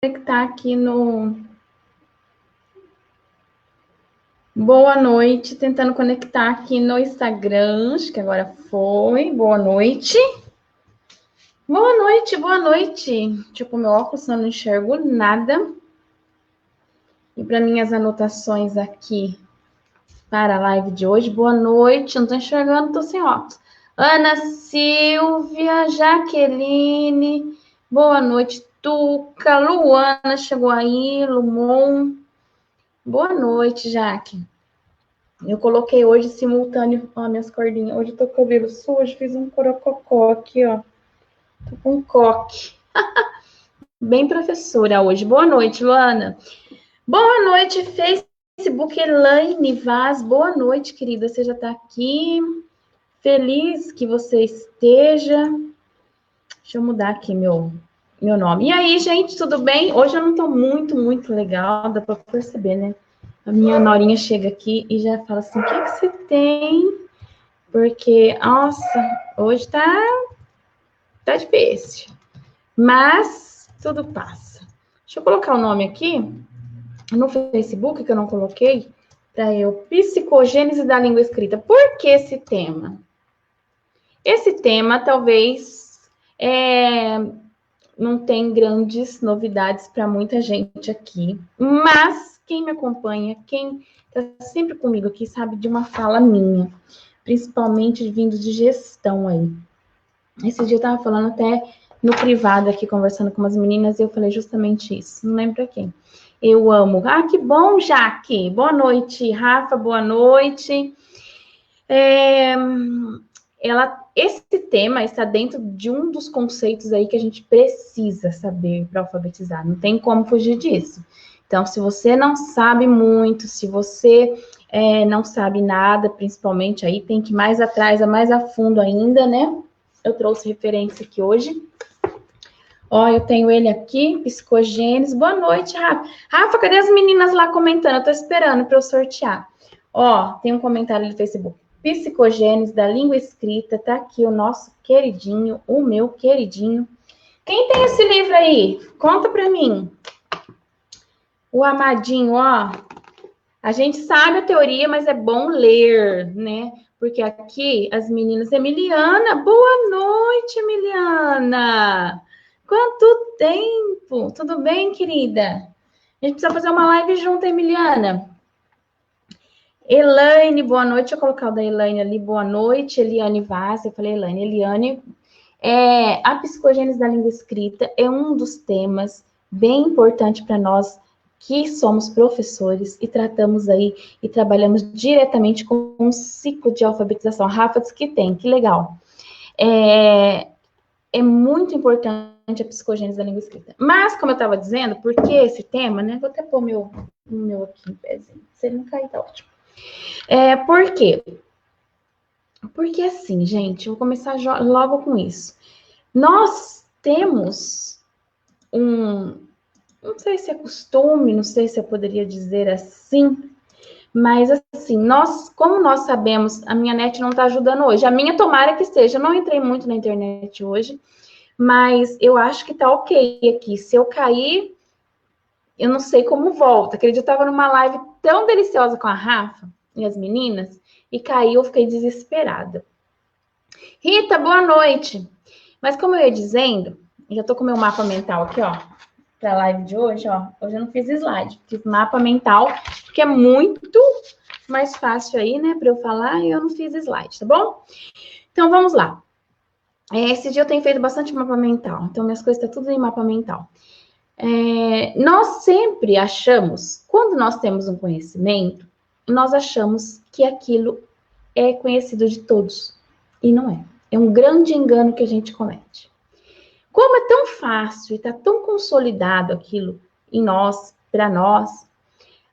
Conectar aqui no... Boa noite, tentando conectar aqui no Instagram, acho que agora foi. Boa noite. Boa noite, boa noite. Deixa eu pôr meu óculos, senão eu não enxergo nada. E para minhas anotações aqui para a live de hoje. Boa noite, não estou enxergando, estou sem óculos. Ana Silvia, Jaqueline, boa noite, Tuca, Luana chegou aí, Lumon. Boa noite, Jaque. Eu coloquei hoje simultâneo, ó, minhas cordinhas. Hoje eu tô com o cabelo sujo, fiz um corococó aqui, ó. Tô com um coque. Bem professora hoje. Boa noite, Luana. Boa noite, Facebook, Elaine Vaz. Boa noite, querida. Você já tá aqui? Feliz que você esteja. Deixa eu mudar aqui meu nome. E aí, gente, tudo bem? Hoje eu não tô muito legal, dá pra perceber, né? A minha norinha chega aqui e já fala assim, o que você tem? Porque, nossa, hoje tá difícil. Mas tudo passa. Deixa eu colocar o nome aqui no Facebook, que eu não coloquei, para eu. Psicogênese da língua escrita. Por que esse tema? Esse tema, talvez, não tem grandes novidades para muita gente aqui. Mas quem me acompanha, quem está sempre comigo aqui, sabe de uma fala minha. Principalmente vindo de gestão aí. Esse dia eu tava falando até no privado aqui, conversando com umas meninas, e eu falei justamente isso. Não lembro pra quem. Eu amo. Ah, que bom, Jaque. Boa noite, Rafa, boa noite. Esse tema está dentro de um dos conceitos aí que a gente precisa saber para alfabetizar. Não tem como fugir disso. Então, se você não sabe muito, se você não sabe nada, principalmente aí, tem que ir mais atrás, mais a fundo ainda, né? Eu trouxe referência aqui hoje. Ó, eu tenho ele aqui, psicogênese. Boa noite, Rafa. Rafa, cadê as meninas lá comentando? Eu tô esperando para eu sortear. Ó, tem um comentário no Facebook. Psicogênese da língua escrita. Tá aqui o nosso queridinho, o meu queridinho. Quem tem esse livro aí? Conta para mim. O amadinho, ó. A gente sabe a teoria, mas é bom ler, né? Porque aqui as meninas... Emiliana, boa noite, Emiliana! Quanto tempo! Tudo bem, querida? A gente precisa fazer uma live junto, Emiliana. Elaine, boa noite. Deixa eu colocar o da Elaine ali. Boa noite, Eliane Vaz. Eu falei Elaine. Eliane, a psicogênese da língua escrita é um dos temas bem importante para nós que somos professores e tratamos aí e trabalhamos diretamente com um ciclo de alfabetização. Rafa diz que tem, que legal. É muito importante a psicogênese da língua escrita. Mas, como eu estava dizendo, por que esse tema, né? Vou até pôr meu aqui em pezinho. Se ele não cair, tá ótimo. Por quê? Porque assim, gente, eu vou começar logo com isso. Nós temos não sei se é costume, não sei se eu poderia dizer assim, mas assim, como nós sabemos, a minha net não está ajudando hoje. A minha tomara que esteja. Eu não entrei muito na internet hoje, mas eu acho que tá ok aqui. Se eu cair, eu não sei como volta. Aquele dia eu tava numa live tão deliciosa com a Rafa e as meninas, e caiu, eu fiquei desesperada. Rita, boa noite. Mas como eu ia dizendo, já tô com o meu mapa mental aqui, ó, para a live de hoje, ó. Hoje eu não fiz slide, fiz mapa mental, porque é muito mais fácil aí, né, para eu falar, e eu não fiz slide, tá bom? Então, vamos lá. Esse dia eu tenho feito bastante mapa mental, então minhas coisas estão tudo em mapa mental. Nós sempre achamos, quando nós temos um conhecimento, nós achamos que aquilo é conhecido de todos, e não é. É um grande engano que a gente comete. Como é tão fácil e está tão consolidado aquilo em nós, para nós,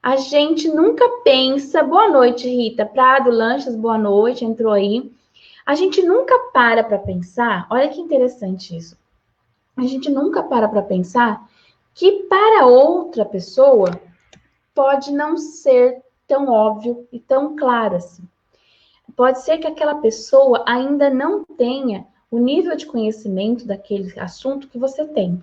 a gente nunca pensa... Boa noite, Rita. Prado Lanchas, boa noite, entrou aí. A gente nunca para pensar... Olha que interessante isso. A gente nunca para pensar que para outra pessoa pode não ser tão óbvio e tão claro assim. Pode ser que aquela pessoa ainda não tenha o nível de conhecimento daquele assunto que você tem.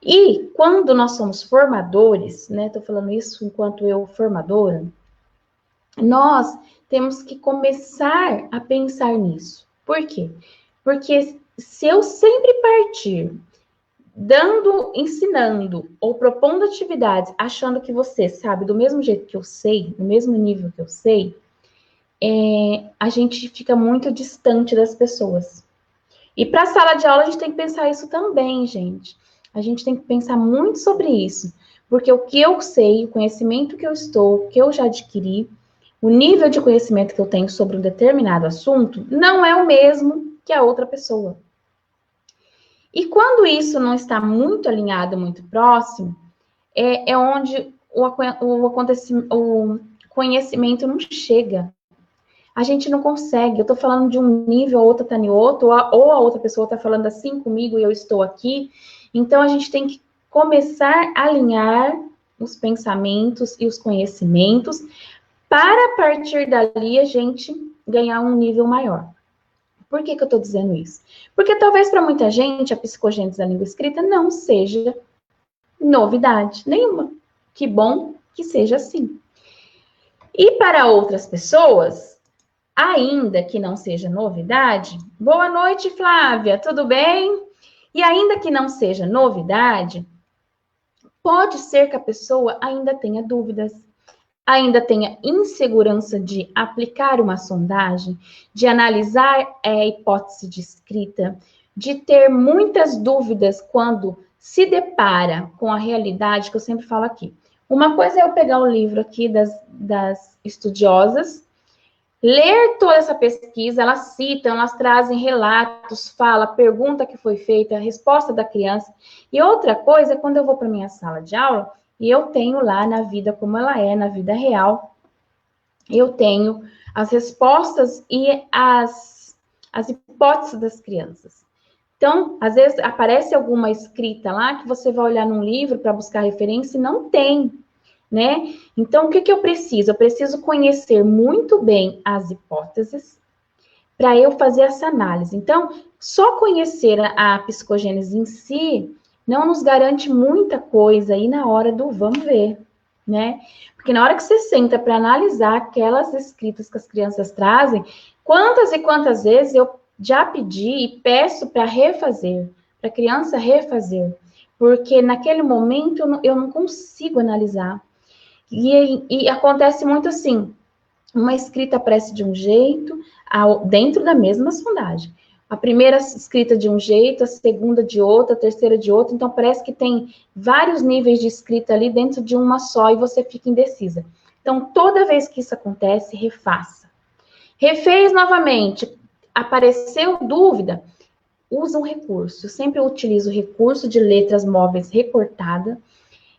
E quando nós somos formadores, né? Estou falando isso enquanto eu formadora, nós temos que começar a pensar nisso. Por quê? Porque se eu sempre partir ensinando ou propondo atividades, achando que você sabe do mesmo jeito que eu sei, no mesmo nível que eu sei, a gente fica muito distante das pessoas. E para a sala de aula a gente tem que pensar isso também, gente. A gente tem que pensar muito sobre isso, porque o que eu sei, o conhecimento que eu estou, que eu já adquiri, o nível de conhecimento que eu tenho sobre um determinado assunto, não é o mesmo que a outra pessoa. E quando isso não está muito alinhado, muito próximo, é onde o conhecimento não chega. A gente não consegue. Eu estou falando de um nível, a outra está em outro, ou a outra pessoa está falando assim comigo e eu estou aqui. Então, a gente tem que começar a alinhar os pensamentos e os conhecimentos para, a partir dali, a gente ganhar um nível maior. Por que eu estou dizendo isso? Porque talvez para muita gente a psicogênese da língua escrita não seja novidade nenhuma. Que bom que seja assim. E para outras pessoas, ainda que não seja novidade, boa noite, Flávia, tudo bem? E ainda que não seja novidade, pode ser que a pessoa ainda tenha dúvidas, ainda tenha insegurança de aplicar uma sondagem, de analisar a hipótese de escrita, de ter muitas dúvidas quando se depara com a realidade, que eu sempre falo aqui. Uma coisa é eu pegar o livro aqui das estudiosas, ler toda essa pesquisa, elas citam, elas trazem relatos, fala, pergunta que foi feita, a resposta da criança. E outra coisa é quando eu vou para minha sala de aula e eu tenho lá na vida como ela é, na vida real, eu tenho as respostas e as hipóteses das crianças. Então, às vezes aparece alguma escrita lá que você vai olhar num livro para buscar referência e não tem, né? Então, o que eu preciso? Eu preciso conhecer muito bem as hipóteses para eu fazer essa análise. Então, só conhecer a psicogênese em si não nos garante muita coisa aí na hora do vamos ver, né? Porque na hora que você senta para analisar aquelas escritas que as crianças trazem, quantas e quantas vezes eu já pedi e peço para refazer, para a criança refazer, porque naquele momento eu não consigo analisar. E acontece muito assim, uma escrita aparece de um jeito, dentro da mesma sondagem. A primeira escrita de um jeito, a segunda de outro, a terceira de outro. Então, parece que tem vários níveis de escrita ali dentro de uma só e você fica indecisa. Então, toda vez que isso acontece, refaça. Refez novamente, apareceu dúvida, usa um recurso. Eu sempre utilizo o recurso de letras móveis recortada,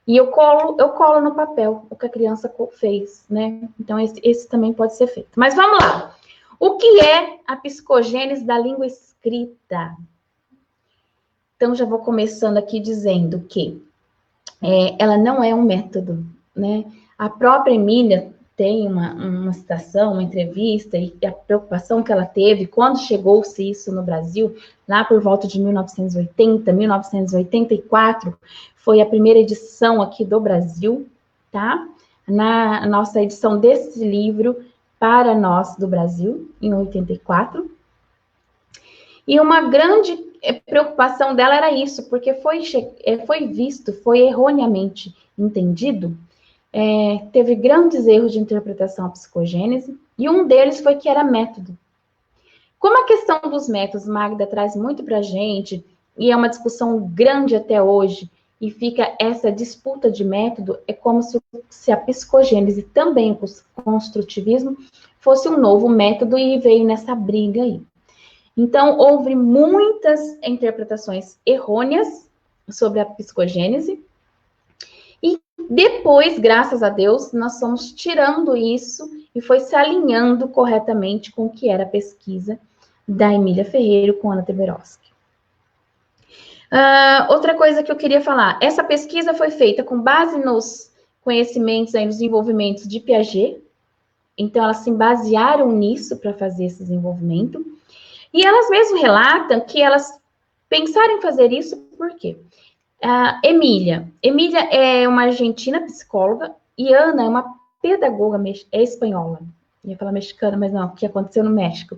e eu colo no papel o que a criança fez, né? Então, esse também pode ser feito. Mas vamos lá. O que é a psicogênese da língua escrita? Então, já vou começando aqui dizendo que ela não é um método, né? A própria Emília tem uma citação, uma entrevista, e a preocupação que ela teve quando chegou-se isso no Brasil, lá por volta de 1980, 1984, foi a primeira edição aqui do Brasil, tá? Na nossa edição desse livro para nós do Brasil, em 84. E uma grande preocupação dela era isso, porque foi visto, foi erroneamente entendido, teve grandes erros de interpretação à psicogênese, e um deles foi que era método. Como a questão dos métodos, Magda, traz muito para a gente, e é uma discussão grande até hoje, e fica essa disputa de método, é como se a psicogênese, também o construtivismo, fosse um novo método e veio nessa briga aí. Então, houve muitas interpretações errôneas sobre a psicogênese, e depois, graças a Deus, nós fomos tirando isso e foi se alinhando corretamente com o que era a pesquisa da Emília Ferreiro com Ana Teberoski. Outra coisa que eu queria falar, essa pesquisa foi feita com base nos conhecimentos, nos desenvolvimentos de Piaget, então elas se basearam nisso para fazer esse desenvolvimento, e elas mesmas relatam que elas pensaram em fazer isso por quê? A Emília. Emília é uma argentina psicóloga e Ana é uma pedagoga espanhola. Eu ia falar mexicana, mas não, o que aconteceu no México.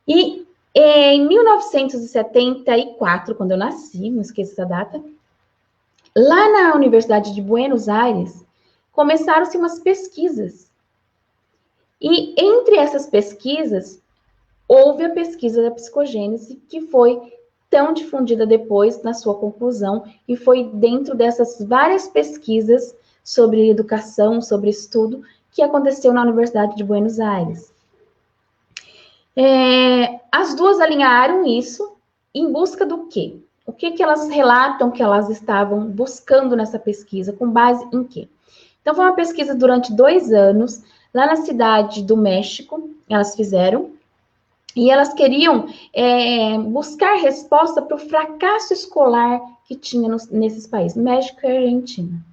E em 1974, quando eu nasci, não esqueço essa data, lá na Universidade de Buenos Aires, começaram-se umas pesquisas. E entre essas pesquisas, houve a pesquisa da psicogênese, que foi tão difundida depois na sua conclusão, e foi dentro dessas várias pesquisas sobre educação, sobre estudo, que aconteceu na Universidade de Buenos Aires. As duas alinharam isso em busca do quê? O que elas relatam que elas estavam buscando nessa pesquisa, com base em quê? Então, foi uma pesquisa durante 2 anos, lá na cidade do México, elas fizeram, e elas queriam buscar resposta para o fracasso escolar que tinha nesses países, México e Argentina.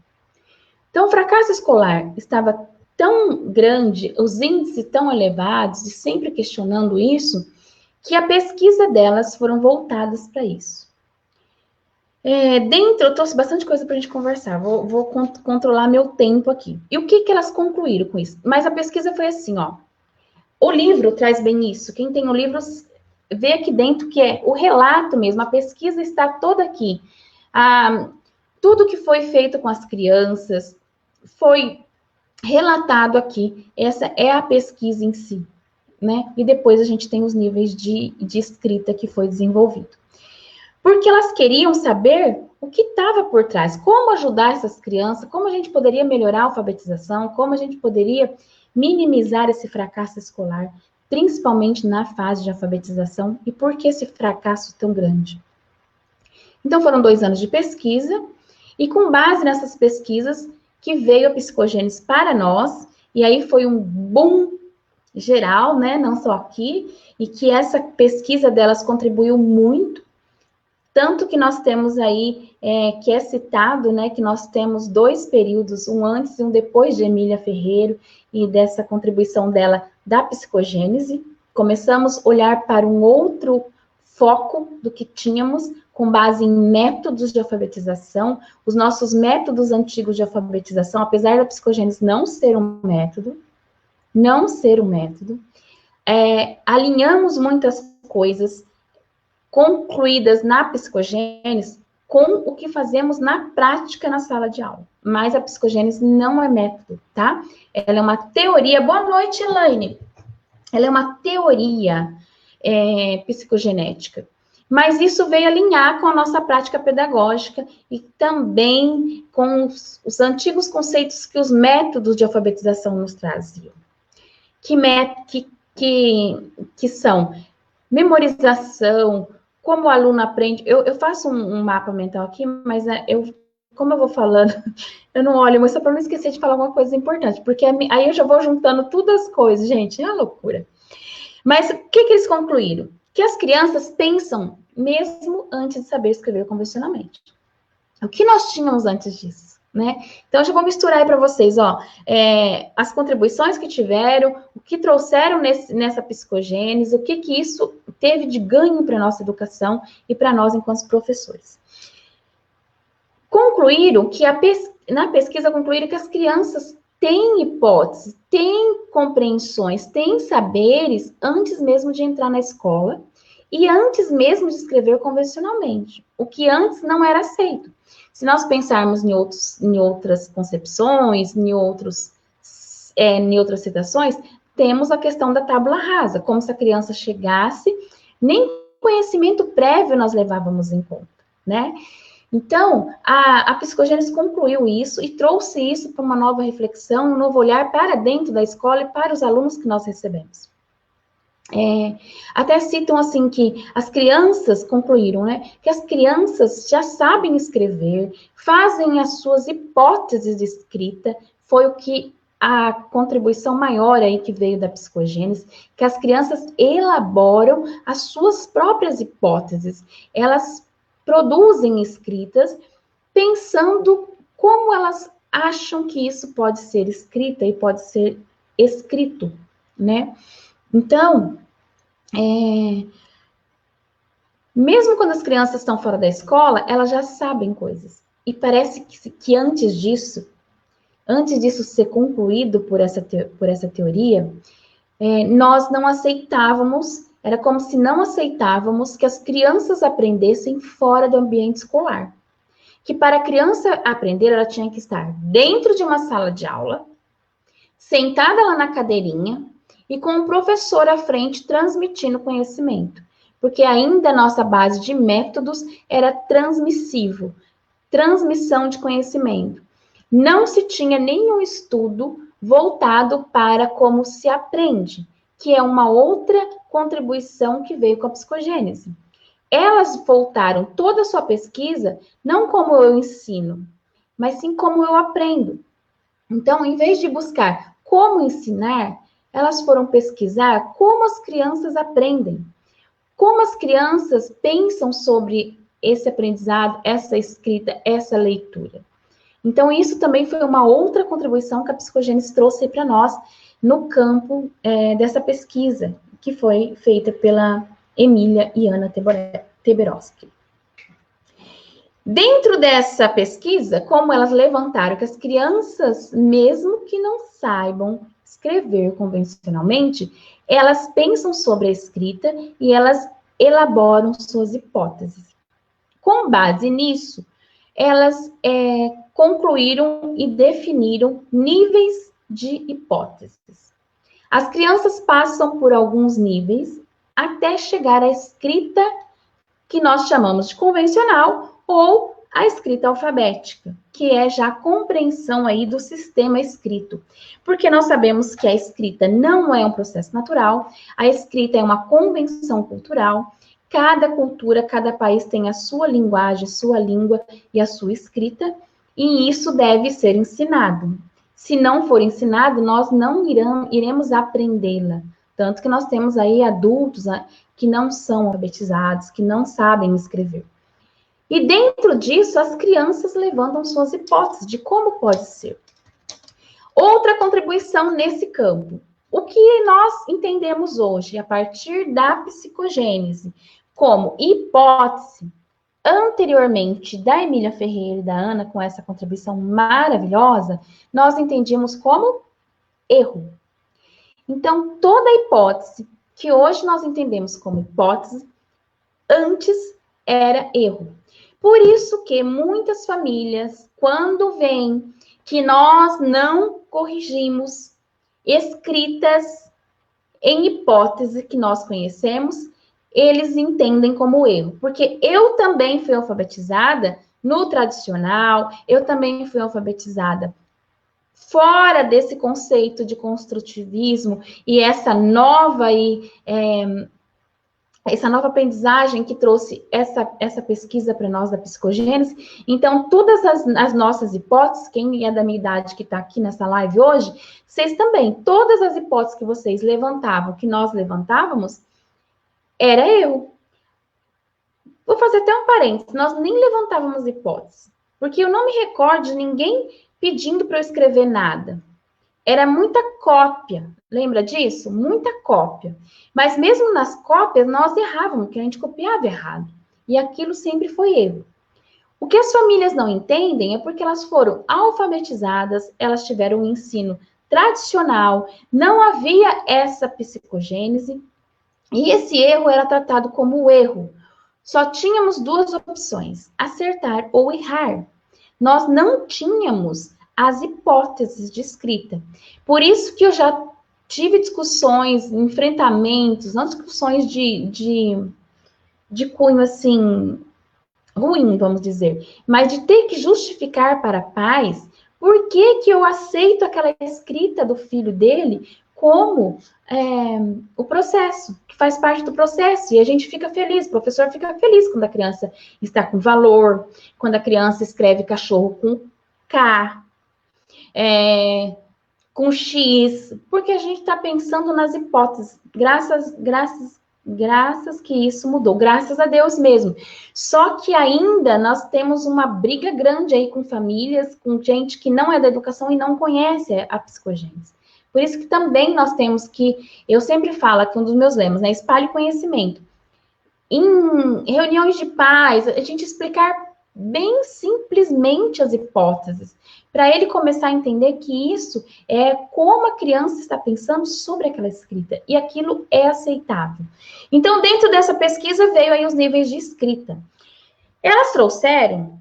Então, o fracasso escolar estava tão grande, os índices tão elevados, e sempre questionando isso, que a pesquisa delas foram voltadas para isso. Eu trouxe bastante coisa para a gente conversar, vou controlar meu tempo aqui. E o que elas concluíram com isso? Mas a pesquisa foi assim, ó. O livro traz bem isso. Quem tem o livro vê aqui dentro que é o relato mesmo, a pesquisa está toda aqui. Tudo que foi feito com as crianças foi relatado aqui. Essa é a pesquisa em si, né? E depois a gente tem os níveis de escrita que foi desenvolvido. Porque elas queriam saber o que estava por trás, como ajudar essas crianças, como a gente poderia melhorar a alfabetização, como a gente poderia minimizar esse fracasso escolar, principalmente na fase de alfabetização, e por que esse fracasso tão grande. Então, foram 2 anos de pesquisa, e com base nessas pesquisas, que veio a psicogênese para nós, e aí foi um boom geral, né, não só aqui, e que essa pesquisa delas contribuiu muito, tanto que nós temos aí, que é citado, né, que nós temos 2 períodos, um antes e um depois de Emília Ferreiro, e dessa contribuição dela da psicogênese. Começamos a olhar para um outro foco do que tínhamos, com base em métodos de alfabetização. Os nossos métodos antigos de alfabetização, apesar da psicogênese não ser um método, alinhamos muitas coisas concluídas na psicogênese com o que fazemos na prática na sala de aula. Mas a psicogênese não é método, tá? Ela é uma teoria. Boa noite, Elaine. Ela é uma teoria psicogenética. Mas isso veio alinhar com a nossa prática pedagógica e também com os antigos conceitos que os métodos de alfabetização nos traziam. Que são memorização, como o aluno aprende. Eu faço um mapa mental aqui, mas como eu vou falando, eu não olho, mas só para não esquecer de falar alguma coisa importante, porque aí eu já vou juntando todas as coisas, gente, é uma loucura. Mas o que eles concluíram? Que as crianças pensam mesmo antes de saber escrever convencionalmente. O que nós tínhamos antes disso, né? Então, eu já vou misturar aí para vocês, ó, as contribuições que tiveram, o que trouxeram nessa psicogênese, o que isso teve de ganho para a nossa educação e para nós enquanto professores. Concluíram que na pesquisa concluíram que as crianças têm hipóteses, têm compreensões, têm saberes antes mesmo de entrar na escola e antes mesmo de escrever convencionalmente, o que antes não era aceito. Se nós pensarmos em outras concepções, em outras citações, temos a questão da tábula rasa, como se a criança chegasse, nem conhecimento prévio nós levávamos em conta, né? Então, a psicogênese concluiu isso e trouxe isso para uma nova reflexão, um novo olhar para dentro da escola e para os alunos que nós recebemos. Até citam assim que as crianças concluíram, né, que as crianças já sabem escrever, fazem as suas hipóteses de escrita, foi o que a contribuição maior aí que veio da psicogênese, que as crianças elaboram as suas próprias hipóteses, elas produzem escritas pensando como elas acham que isso pode ser escrita e pode ser escrito, né? Então, Mesmo quando as crianças estão fora da escola, elas já sabem coisas. E parece que antes disso ser concluído por essa teoria, nós não aceitávamos, era como se não aceitávamos que as crianças aprendessem fora do ambiente escolar. Que para a criança aprender, ela tinha que estar dentro de uma sala de aula, sentada lá na cadeirinha e com o professor à frente transmitindo conhecimento. Porque ainda a nossa base de métodos era transmissivo, transmissão de conhecimento. Não se tinha nenhum estudo voltado para como se aprende, que é uma outra contribuição que veio com a psicogênese. Elas voltaram toda a sua pesquisa, não como eu ensino, mas sim como eu aprendo. Então, em vez de buscar como ensinar, elas foram pesquisar como as crianças aprendem, como as crianças pensam sobre esse aprendizado, essa escrita, essa leitura. Então, isso também foi uma outra contribuição que a psicogênese trouxe para nós no campo dessa pesquisa, que foi feita pela Emília e Ana Teberoski. Dentro dessa pesquisa, como elas levantaram que as crianças, mesmo que não saibam escrever convencionalmente, elas pensam sobre a escrita e elas elaboram suas hipóteses. Com base nisso, elas concluíram e definiram níveis de hipóteses. As crianças passam por alguns níveis até chegar à escrita que nós chamamos de convencional ou a escrita alfabética, que é já a compreensão aí do sistema escrito. Porque nós sabemos que a escrita não é um processo natural, a escrita é uma convenção cultural. Cada cultura, cada país tem a sua linguagem, sua língua e a sua escrita, e isso deve ser ensinado. Se não for ensinado, nós não iremos aprendê-la. Tanto que nós temos aí adultos que não são alfabetizados, que não sabem escrever. E dentro disso, as crianças levantam suas hipóteses de como pode ser. Outra contribuição nesse campo. O que nós entendemos hoje, a partir da psicogênese, como hipótese, anteriormente da Emília Ferreira e da Ana, com essa contribuição maravilhosa, nós entendíamos como erro. Então, toda hipótese que hoje nós entendemos como hipótese, antes era erro. Por isso que muitas famílias, quando veem que nós não corrigimos escritas em hipótese que nós conhecemos, eles entendem como erro. Porque eu também fui alfabetizada no tradicional, eu também fui alfabetizada fora desse conceito de construtivismo e essa nova aprendizagem que trouxe essa pesquisa para nós da psicogênese. Então, todas as nossas hipóteses, quem é da minha idade que está aqui nessa live hoje, vocês também, todas as hipóteses que vocês levantavam, que nós levantávamos, era eu. Vou fazer até um parênteses, nós nem levantávamos hipóteses, porque eu não me recordo de ninguém pedindo para eu escrever nada. Era muita cópia, lembra disso? Muita cópia. Mas mesmo nas cópias, nós errávamos, porque a gente copiava errado. E aquilo sempre foi erro. O que as famílias não entendem é porque elas foram alfabetizadas, elas tiveram um ensino tradicional, não havia essa psicogênese, e esse erro era tratado como erro. Só tínhamos duas opções, acertar ou errar. Nós não tínhamos as hipóteses de escrita. Por isso que eu já tive discussões, enfrentamentos, não discussões de cunho, assim, ruim, vamos dizer, mas de ter que justificar para pais por que eu aceito aquela escrita do filho dele como o processo, que faz parte do processo, e a gente fica feliz, o professor fica feliz quando a criança está com valor, quando a criança escreve cachorro com K, com X, porque a gente está pensando nas hipóteses, graças que isso mudou, graças a Deus mesmo. Só que ainda nós temos uma briga grande aí com famílias, com gente que não é da educação e não conhece a psicogênese. Por isso que também nós temos que, eu sempre falo que um dos meus lemas, né, espalhe conhecimento. em reuniões de pais, a gente explicar bem simplesmente as hipóteses, para ele começar a entender que isso é como a criança está pensando sobre aquela escrita, e aquilo é aceitável. Então, dentro dessa pesquisa, veio aí os níveis de escrita. Elas trouxeram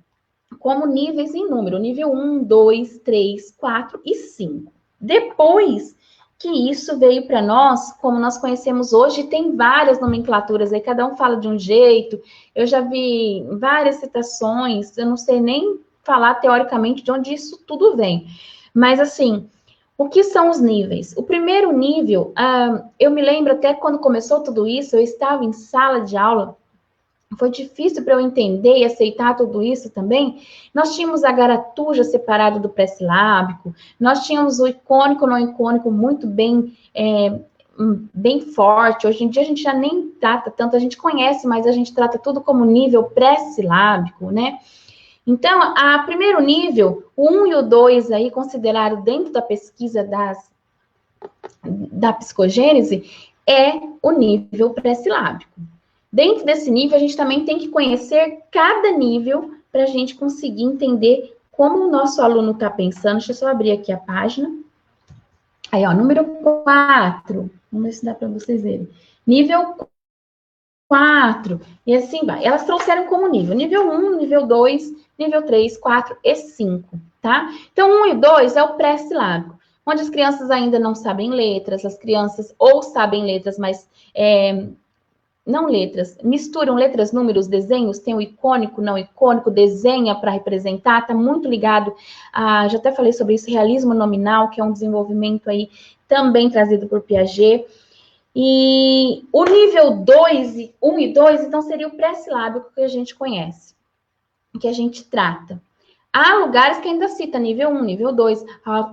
como níveis em número, nível 1, 2, 3, 4 e 5. Depois que isso veio para nós, como nós conhecemos hoje, tem várias nomenclaturas aí, cada um fala de um jeito. Eu já vi várias citações, eu não sei nem falar teoricamente de onde isso tudo vem. Mas, assim, o que são os níveis? O primeiro nível, eu me lembro até quando começou tudo isso, eu estava em sala de aula, foi difícil para eu entender e aceitar tudo isso também. Nós tínhamos a garatuja separada do pré-silábico, nós tínhamos o icônico e não icônico muito bem, bem forte. Hoje em dia a gente já nem trata tanto, a gente conhece, mas a gente trata tudo como nível pré-silábico, né? Então, a primeiro nível, o 1 e o 2 aí, considerado dentro da pesquisa da psicogênese, é o nível pré-silábico. Dentro desse nível, a gente também tem que conhecer cada nível para a gente conseguir entender como o nosso aluno está pensando. Deixa eu só abrir aqui a página. Aí, ó, número 4. Vamos ver se dá para vocês verem. Nível 4. E assim vai. Elas trouxeram como nível. Nível 1, nível 2, nível 3, 4 e 5, tá? Então, 1 e 2 é o pré-silábico, onde as crianças ainda não sabem letras, as crianças ou sabem letras, mas não letras, misturam letras, números, desenhos, tem o icônico, não icônico, desenha para representar, está muito ligado já até falei sobre isso, realismo nominal, que é um desenvolvimento aí também trazido por Piaget. E o nível 2, 1 e 2, então seria o pré-silábico que a gente conhece, que a gente trata. Há lugares que ainda cita nível 1, nível 2,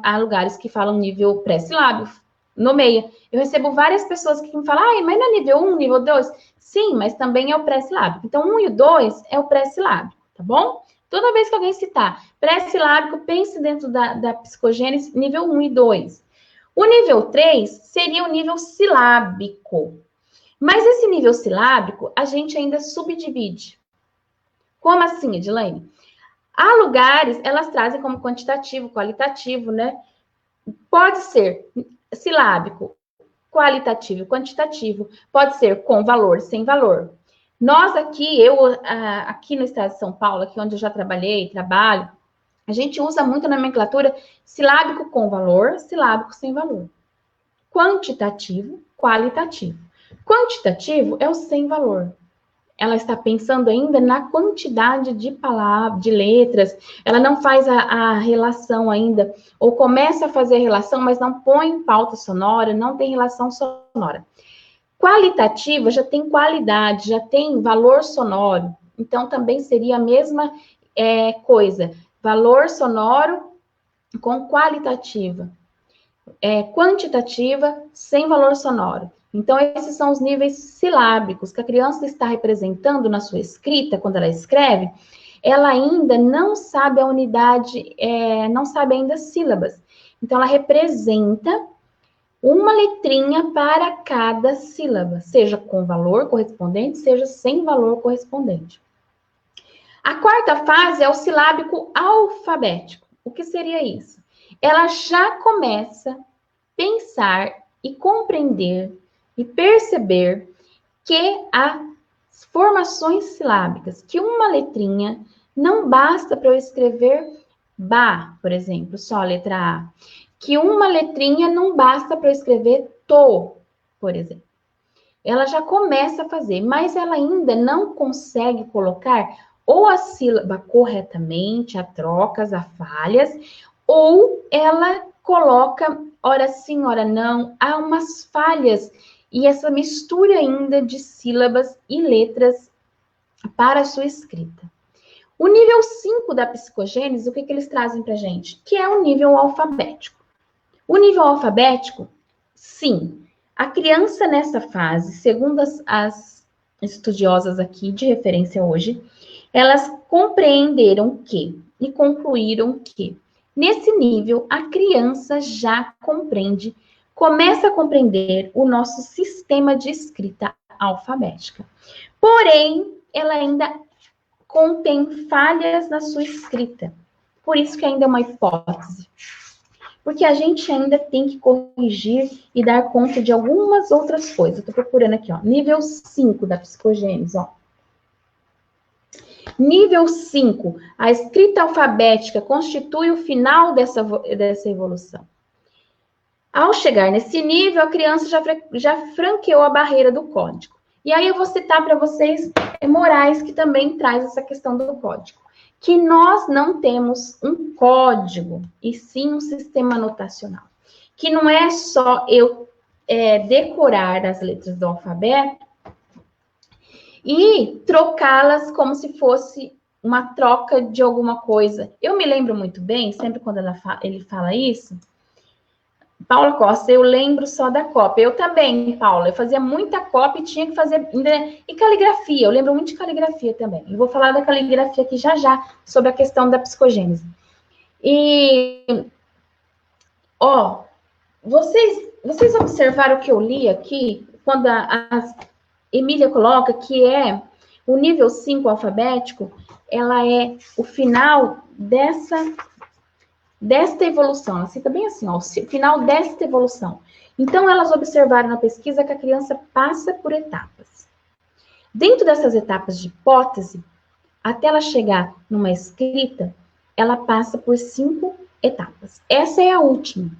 há lugares que falam nível pré-silábico, nomeia. Eu recebo várias pessoas que me falam, mas não é nível 1, nível 2? Sim, mas também é o pré-silábico. Então, 1 e 2 é o pré-silábico, tá bom? Toda vez que alguém citar pré-silábico, pense dentro da psicogênese, nível 1 e 2. O nível 3 seria o nível silábico. Mas esse nível silábico, a gente ainda subdivide. Como assim, Edilene? Há lugares, elas trazem como quantitativo, qualitativo, né? Pode ser silábico, qualitativo e quantitativo. Pode ser com valor, sem valor. Nós aqui, aqui no estado de São Paulo, aqui onde eu já trabalhei, trabalho, a gente usa muito a nomenclatura silábico com valor, silábico sem valor. Quantitativo, qualitativo. Quantitativo é o sem valor. Ela está pensando ainda na quantidade de palavras, de letras, ela não faz a relação ainda, ou começa a fazer a relação, mas não põe pauta sonora, não tem relação sonora. Qualitativa já tem qualidade, já tem valor sonoro, então também seria a mesma coisa, valor sonoro com qualitativa. Quantitativa sem valor sonoro. Então, esses são os níveis silábicos que a criança está representando na sua escrita, quando ela escreve, ela ainda não sabe a unidade, não sabe ainda sílabas. Então, ela representa uma letrinha para cada sílaba, seja com valor correspondente, seja sem valor correspondente. A quarta fase é o silábico alfabético. O que seria isso? Ela já começa a pensar e compreender e perceber que há formações silábicas, que uma letrinha não basta para eu escrever ba, por exemplo, só a letra A. Que uma letrinha não basta para eu escrever to, por exemplo. Ela já começa a fazer, mas ela ainda não consegue colocar ou a sílaba corretamente, há trocas, há falhas, ou ela coloca ora sim, ora não, há umas falhas e essa mistura ainda de sílabas e letras para a sua escrita. O nível 5 da psicogênese, o que eles trazem para a gente? Que é o nível alfabético. O nível alfabético, sim, a criança nessa fase, segundo as estudiosas aqui de referência hoje, elas compreenderam que e concluíram que nesse nível a criança já compreende, começa a compreender o nosso sistema de escrita alfabética. Porém, ela ainda contém falhas na sua escrita. Por isso que ainda é uma hipótese. Porque a gente ainda tem que corrigir e dar conta de algumas outras coisas. Estou procurando aqui, ó, nível 5 da psicogênese, ó. Nível 5, a escrita alfabética constitui o final dessa evolução. Ao chegar nesse nível, a criança já franqueou a barreira do código. E aí eu vou citar para vocês Moraes, que também traz essa questão do código. Que nós não temos um código, e sim um sistema notacional. Que não é só eu decorar as letras do alfabeto e trocá-las como se fosse uma troca de alguma coisa. Eu me lembro muito bem, sempre quando ele fala isso, Paula Costa, eu lembro só da cópia. Eu também, Paula, eu fazia muita cópia e tinha que fazer... E caligrafia, eu lembro muito de caligrafia também. Eu vou falar da caligrafia aqui já, sobre a questão da psicogênese. E, ó, vocês observaram o que eu li aqui, quando a Emília coloca que é o nível 5 alfabético, ela é o final desta evolução. Ela cita bem assim, ó, o final desta evolução. Então, elas observaram na pesquisa que a criança passa por etapas. Dentro dessas etapas de hipótese, até ela chegar numa escrita, ela passa por 5 etapas. Essa é a última.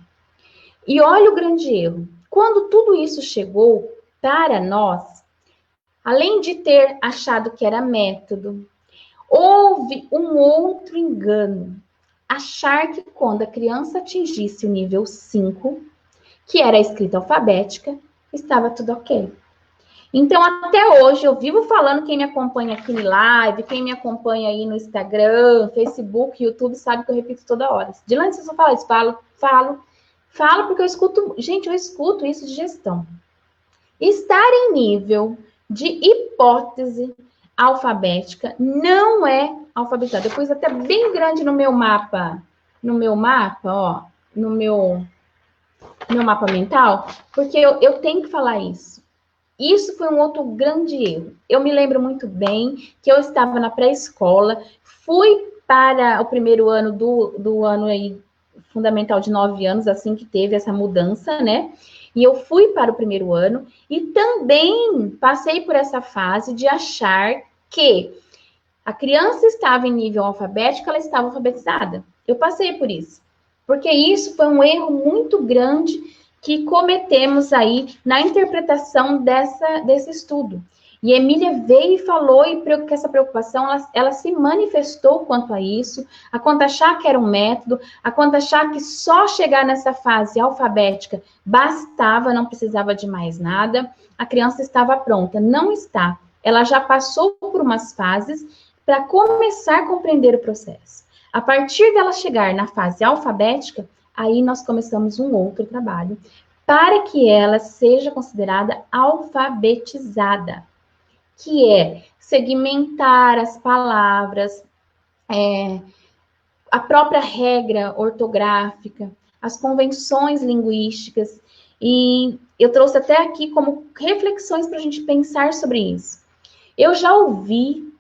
E olha o grande erro. Quando tudo isso chegou para nós, além de ter achado que era método, houve um outro engano. Achar que quando a criança atingisse o nível 5, que era a escrita alfabética, estava tudo ok. Então, até hoje, eu vivo falando, quem me acompanha aqui em live, quem me acompanha aí no Instagram, Facebook, YouTube, sabe que eu repito toda hora. Dilane, se eu só falar isso, falo porque eu escuto, gente, eu escuto isso de gestão. Estar em nível de hipótese alfabética não é alfabetizado. Eu pus até bem grande no meu mapa, ó, no meu mapa mental, porque eu tenho que falar isso. Isso foi um outro grande erro. Eu me lembro muito bem que eu estava na pré-escola, fui para o primeiro ano do ano aí, fundamental de 9 anos, assim que teve essa mudança, né? E eu fui para o primeiro ano e também passei por essa fase de achar que a criança estava em nível alfabético, ela estava alfabetizada. Eu passei por isso. Porque isso foi um erro muito grande que cometemos aí na interpretação desse estudo. E Emília veio e falou que essa preocupação, ela se manifestou quanto a isso, a quanto achar que era um método, a quanto achar que só chegar nessa fase alfabética bastava, não precisava de mais nada, a criança estava pronta. Não está. Ela já passou por umas fases para começar a compreender o processo. A partir dela chegar na fase alfabética, aí nós começamos um outro trabalho para que ela seja considerada alfabetizada, que é segmentar as palavras, a própria regra ortográfica, as convenções linguísticas, e eu trouxe até aqui como reflexões para a gente pensar sobre isso. Eu já ouvi,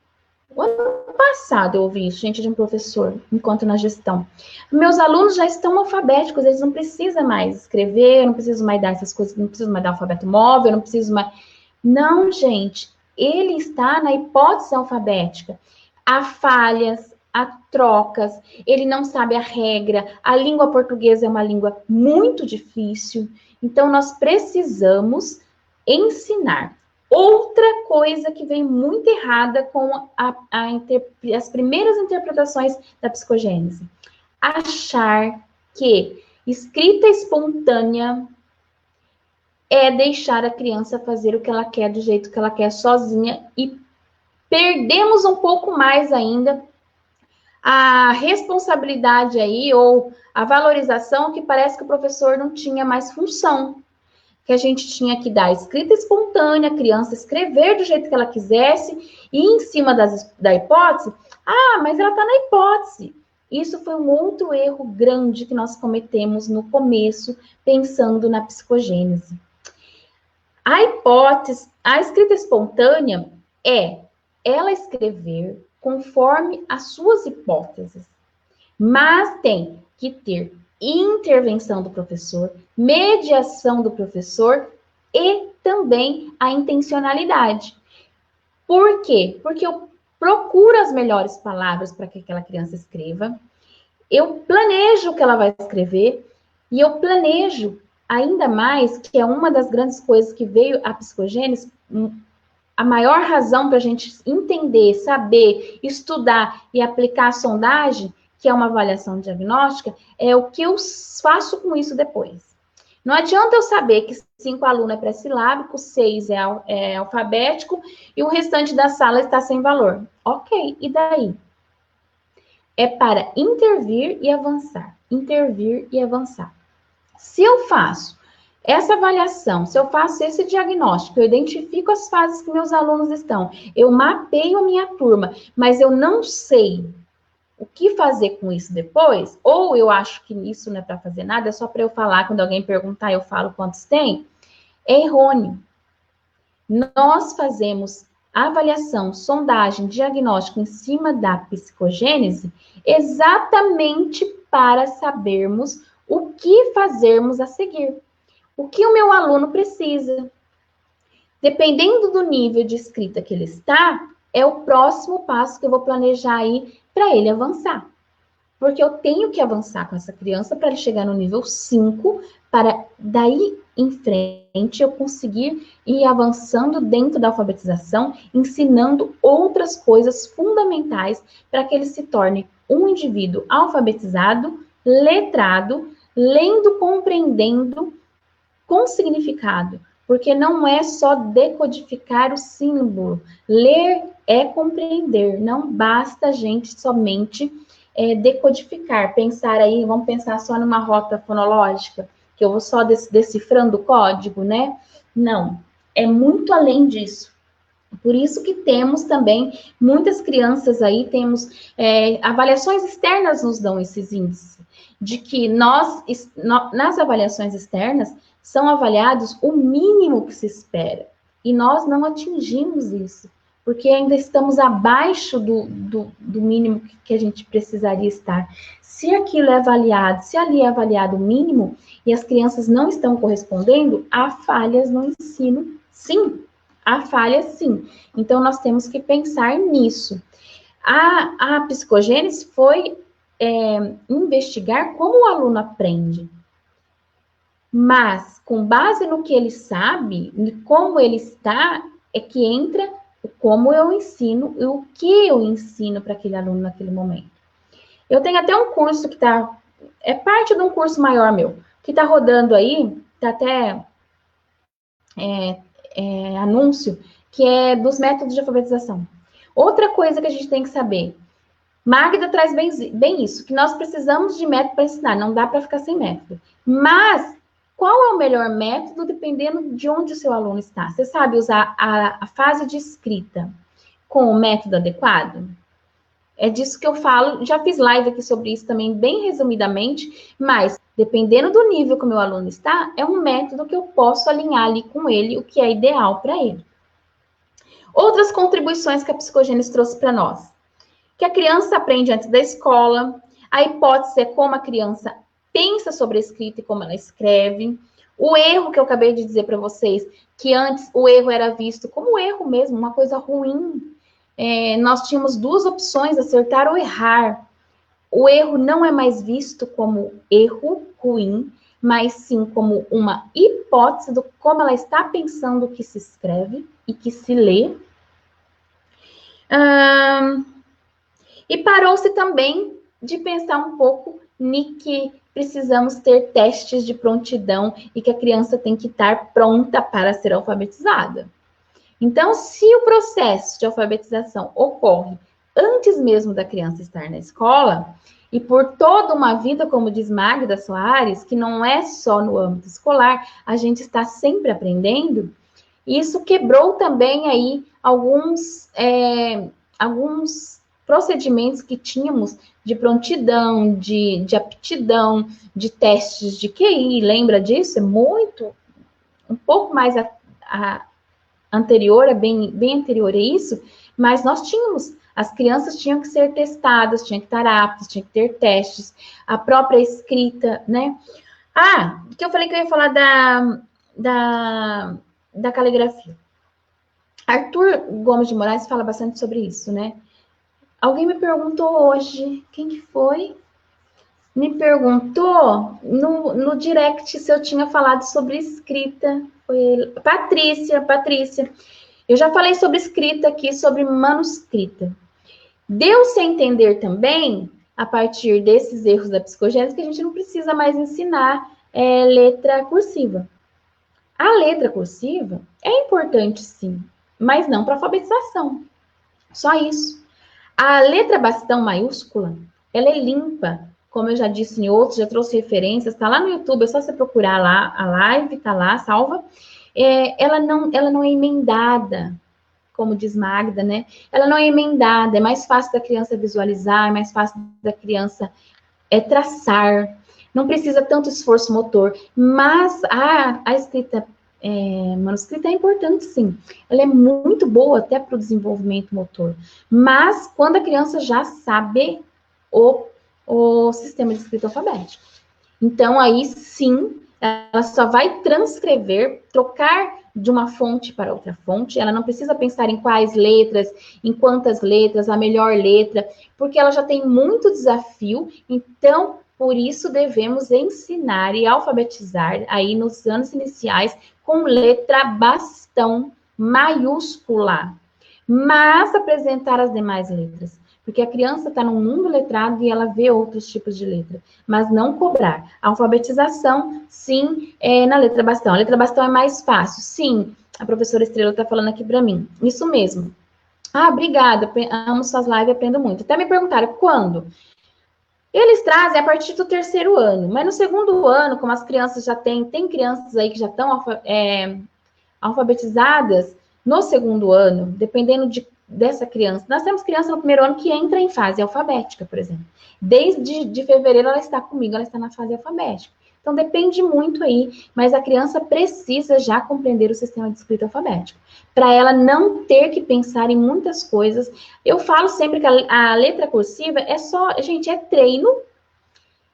o ano passado eu ouvi isso, gente, de um professor, enquanto na gestão. Meus alunos já estão alfabéticos, eles não precisam mais escrever, não precisam mais dar essas coisas, não precisam mais dar alfabeto móvel, não precisam mais... Não, gente, ele está na hipótese alfabética. Há falhas, há trocas, ele não sabe a regra, a língua portuguesa é uma língua muito difícil, então nós precisamos ensinar. Outra coisa que vem muito errada com as primeiras interpretações da psicogênese. Achar que escrita espontânea é deixar a criança fazer o que ela quer, do jeito que ela quer, sozinha, e perdemos um pouco mais ainda a responsabilidade aí, ou a valorização, que parece que o professor não tinha mais função, que a gente tinha que dar escrita espontânea, a criança escrever do jeito que ela quisesse, e em cima da hipótese, mas ela está na hipótese. Isso foi um outro erro grande que nós cometemos no começo, pensando na psicogênese. A hipótese, a escrita espontânea é ela escrever conforme as suas hipóteses, mas tem que ter intervenção do professor, mediação do professor e também a intencionalidade. Por quê? Porque eu procuro as melhores palavras para que aquela criança escreva, eu planejo o que ela vai escrever e eu planejo ainda mais, que é uma das grandes coisas que veio a psicogênese, a maior razão para a gente entender, saber, estudar e aplicar a sondagem, que é uma avaliação diagnóstica, é o que eu faço com isso depois. Não adianta eu saber que 5 alunos é pré-silábico, 6 é alfabético e o restante da sala está sem valor. Ok, e daí? É para intervir e avançar. Intervir e avançar. Se eu faço essa avaliação, se eu faço esse diagnóstico, eu identifico as fases que meus alunos estão, eu mapeio a minha turma, mas eu não sei o que fazer com isso depois, ou eu acho que isso não é para fazer nada, é só para eu falar, quando alguém perguntar, eu falo quantos tem, é errôneo. Nós fazemos avaliação, sondagem, diagnóstico em cima da psicogênese exatamente para sabermos o que fazermos a seguir. O que o meu aluno precisa. Dependendo do nível de escrita que ele está, é o próximo passo que eu vou planejar aí para ele avançar. Porque eu tenho que avançar com essa criança para ele chegar no nível 5, para daí em frente eu conseguir ir avançando dentro da alfabetização, ensinando outras coisas fundamentais para que ele se torne um indivíduo alfabetizado, letrado, lendo, compreendendo, com significado. Porque não é só decodificar o símbolo. Ler é compreender. Não basta a gente somente decodificar, pensar aí, vamos pensar só numa rota fonológica, que eu vou só decifrando o código, né? Não, é muito além disso. Por isso que temos também, muitas crianças aí, temos avaliações externas nos dão esses índices, de que nas avaliações externas, são avaliados o mínimo que se espera, e nós não atingimos isso, porque ainda estamos abaixo do mínimo que a gente precisaria estar. Se aquilo é avaliado, se ali é avaliado o mínimo, e as crianças não estão correspondendo, há falhas no ensino, sim. Há falhas, sim. Então, nós temos que pensar nisso. A psicogênese foi investigar como o aluno aprende. Mas, com base no que ele sabe, como ele está, é que entra como eu ensino e o que eu ensino para aquele aluno naquele momento. Eu tenho até um curso que é parte de um curso maior meu, que está rodando aí, está até anúncio, que é dos métodos de alfabetização. Outra coisa que a gente tem que saber, Magda traz bem isso, que nós precisamos de método para ensinar, não dá para ficar sem método. Mas, qual é o melhor método dependendo de onde o seu aluno está? Você sabe usar a fase de escrita com o método adequado? É disso que eu falo, já fiz live aqui sobre isso também, bem resumidamente, mas dependendo do nível que o meu aluno está, é um método que eu posso alinhar ali com ele, o que é ideal para ele. Outras contribuições que a psicogênese trouxe para nós. Que a criança aprende antes da escola, a hipótese é como a criança pensa sobre a escrita e como ela escreve. O erro que eu acabei de dizer para vocês, que antes o erro era visto como erro mesmo, uma coisa ruim. Nós tínhamos 2 opções, acertar ou errar. O erro não é mais visto como erro ruim, mas sim como uma hipótese do como ela está pensando que se escreve e que se lê. E parou-se também de pensar um pouco em que precisamos ter testes de prontidão e que a criança tem que estar pronta para ser alfabetizada. Então, se o processo de alfabetização ocorre antes mesmo da criança estar na escola, e por toda uma vida, como diz Magda Soares, que não é só no âmbito escolar, a gente está sempre aprendendo, isso quebrou também aí alguns procedimentos que tínhamos de prontidão, de aptidão, de testes de QI, lembra disso? É um pouco mais anterior, é bem anterior a isso, mas nós tínhamos, as crianças tinham que ser testadas, tinham que estar aptas, tinham que ter testes, a própria escrita, né? Que eu falei que eu ia falar da caligrafia. Arthur Gomes de Moraes fala bastante sobre isso, né? Alguém me perguntou hoje, quem que foi? Me perguntou no direct se eu tinha falado sobre escrita. Foi ele. Patrícia. Eu já falei sobre escrita aqui, sobre manuscrita. Deu-se a entender também, a partir desses erros da psicogênese, que a gente não precisa mais ensinar letra cursiva. A letra cursiva é importante, sim, mas não para alfabetização. Só isso. A letra bastão maiúscula, ela é limpa, como eu já disse em outros, já trouxe referências, está lá no YouTube, é só você procurar lá, a live está lá, salva. Ela não é emendada, como diz Magda, né? Ela não é emendada, é mais fácil da criança visualizar, é mais fácil da criança traçar, não precisa tanto esforço motor, mas a escrita manuscrita é importante, sim. Ela é muito boa até para o desenvolvimento motor, mas quando a criança já sabe o sistema de escrita alfabética. Então, aí sim, ela só vai transcrever, trocar de uma fonte para outra fonte, ela não precisa pensar em quais letras, em quantas letras, a melhor letra, porque ela já tem muito desafio, então, por isso devemos ensinar e alfabetizar aí nos anos iniciais com letra bastão maiúscula, mas apresentar as demais letras. Porque a criança está num mundo letrado e ela vê outros tipos de letra, mas não cobrar. A alfabetização, sim, na letra bastão. A letra bastão é mais fácil. Sim, a professora Estrela está falando aqui para mim. Isso mesmo. Obrigada, amo suas lives, aprendo muito. Até me perguntaram quando. Eles trazem a partir do 3º ano, mas no 2º ano, como as crianças já tem crianças aí que já estão alfabetizadas no 2º ano, dependendo dessa criança. Nós temos criança no 1º ano que entra em fase alfabética, por exemplo. Desde fevereiro ela está comigo, ela está na fase alfabética. Então depende muito aí, mas a criança precisa já compreender o sistema de escrita alfabético, para ela não ter que pensar em muitas coisas. Eu falo sempre que a letra cursiva é só, gente, é treino